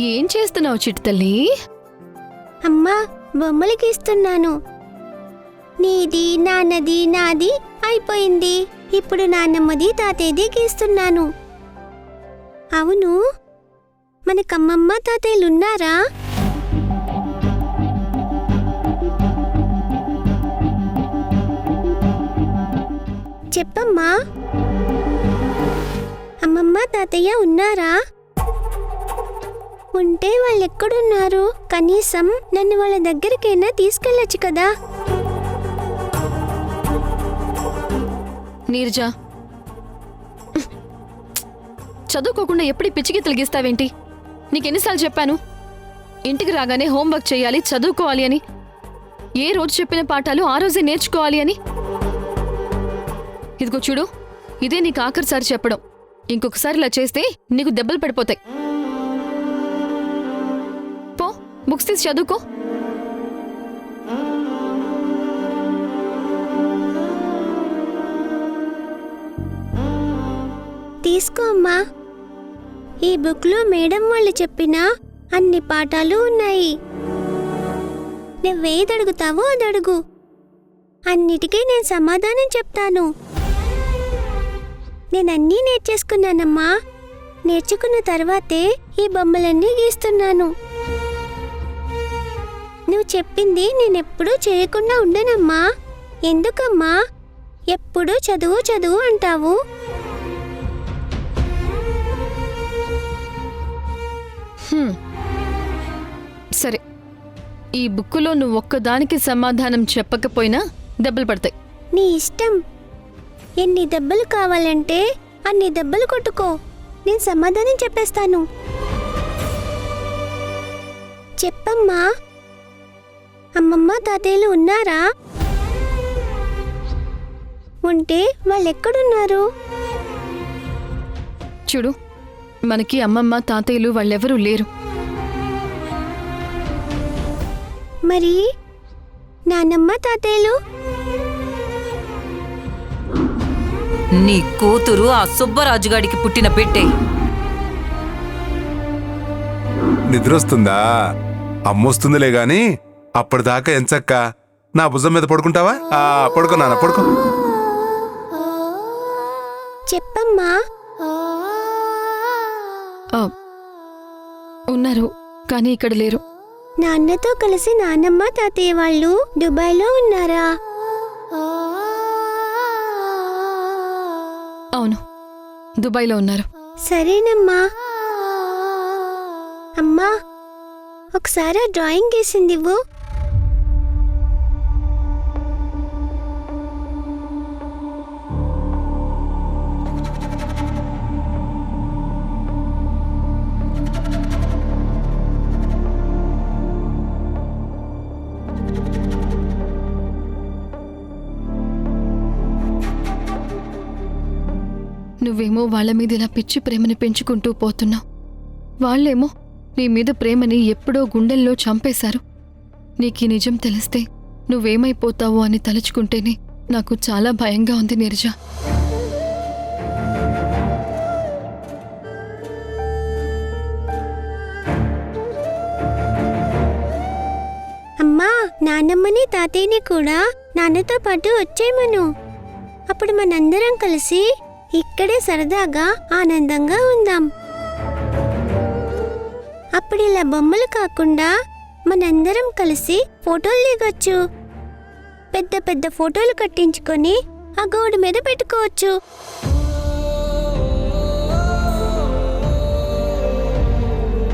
ఏం చేస్తున్నావు చిట్టి తల్లి? అమ్మా, బొమ్మలు గీస్తున్నాను. నీది, నాన్నది, నాది అయిపోయింది. ఇప్పుడు నాన్నమ్మది, తాతయ్యది గీస్తున్నాను. అవును, మనకమ్మమ్మ తాతయ్యలున్నారా? చెప్పమ్మా, అమ్మమ్మ తాతయ్య ఉన్నారా? ఉంటే వాళ్ళెక్కడున్నారు? కనీసం నన్ను వాళ్ళ దగ్గరికైనా తీసుకెళ్ళొచ్చు కదా. నీరజ, చదువుకోకుండా ఎప్పుడు పిచ్చికి తొలగిస్తావేంటి? నీకెన్నిసార్లు చెప్పాను ఇంటికి రాగానే హోంవర్క్ చేయాలి, చదువుకోవాలి అని? ఏ రోజు చెప్పిన పాఠాలు ఆ రోజే నేర్చుకోవాలి అని. ఇదిగో చూడు, ఇదే నీకు ఆఖరిసారి చెప్పడం. ఇంకొకసారి ఇలా చేస్తే నీకు దెబ్బలు పడిపోతాయి. పో, బుక్స్ తీసి చదువుకో. తీసుకో అమ్మా. ఈ బుక్లో మేడం వాళ్ళు చెప్పిన అన్ని పాఠాలు ఉన్నాయి. నువ్వేది అడుగుతావో అది అడుగు, అన్నిటికీ నేను సమాధానం చెప్తాను. నేనన్నీ నేర్చేసుకున్నానమ్మా. నేర్చుకున్న తర్వాతే ఈ బొమ్మలన్నీ గీస్తున్నాను. నువ్వు చెప్పింది నేనెప్పుడూ చేయకుండా ఉండనమ్మా. ఎందుకమ్మా ఎప్పుడూ చదువు చదువు అంటావు? సరే, ఈ బుక్కులో నువ్వు ఒక్కదానికి సమాధానం చెప్పకపోయినా దెబ్బలు పడతాయి. నీ ఇష్టం. ఎన్ని దెబ్బలు కావాలంటే అన్ని దెబ్బలు కొట్టుకో, నేను సమాధానం చెప్పేస్తాను. చెప్పమ్మా, అమ్మమ్మ తాతయ్యలు ఉన్నారా? ఉంటే వాళ్ళెక్కడున్నారు? చూడు, మనకి అమ్మమ్మ తాతయ్యలు వాళ్ళెవరూ లేరు. మరి నానమ్మ తాతయ్యలు? నీ కూతురు ఆ సుబ్బరాజుగాడికి పుట్టిన బిడ్డే. నిద్రొస్తుందా? అమ్మొస్తుందిలే గాని అప్పటిదాకా ఎంచక్క నా భుజం మీద పడుకుంటావా? పడుకో నాన్న, పడుకో. చెప్పమ్మా. ఉన్నారు, కానీ ఇక్కడ లేరు. నాన్నతో కలిసి నానమ్మ తాతయ్య వాళ్ళు దుబాయ్లో ఉన్నారా? అవును, దుబాయ్లో ఉన్నారు. సరేనమ్మా. అమ్మా, ఒకసారి డ్రాయింగ్ గీసింది ఇవ్వు. నువ్వేమో వాళ్ళ మీద ఇలా పిచ్చి ప్రేమని పెంచుకుంటూ పోతున్నావు. వాళ్ళేమో నీ మీద ప్రేమని ఎప్పుడో గుండెల్లో చంపేశారు. నీకీ నిజం తెలిస్తే నువ్వేమైపోతావో అని తలుచుకుంటేనే నాకు చాలా భయంగా ఉంది నీరజ. అమ్మా, నానమ్మని తాతయ్యని కూడా నాన్నతో పాటు వచ్చేయమను. అప్పుడు మనందరం కలిసి ఇక్కడే సరదాగా ఆనందంగా ఉందాం. అప్పుడు ఇలా బొమ్మలు కాకుండా మనందరం కలిసి ఫోటోలు దిగొచ్చు. పెద్ద పెద్ద ఫోటోలు కట్టించుకొని ఆ గోడ మీద పెట్టుకోవచ్చు.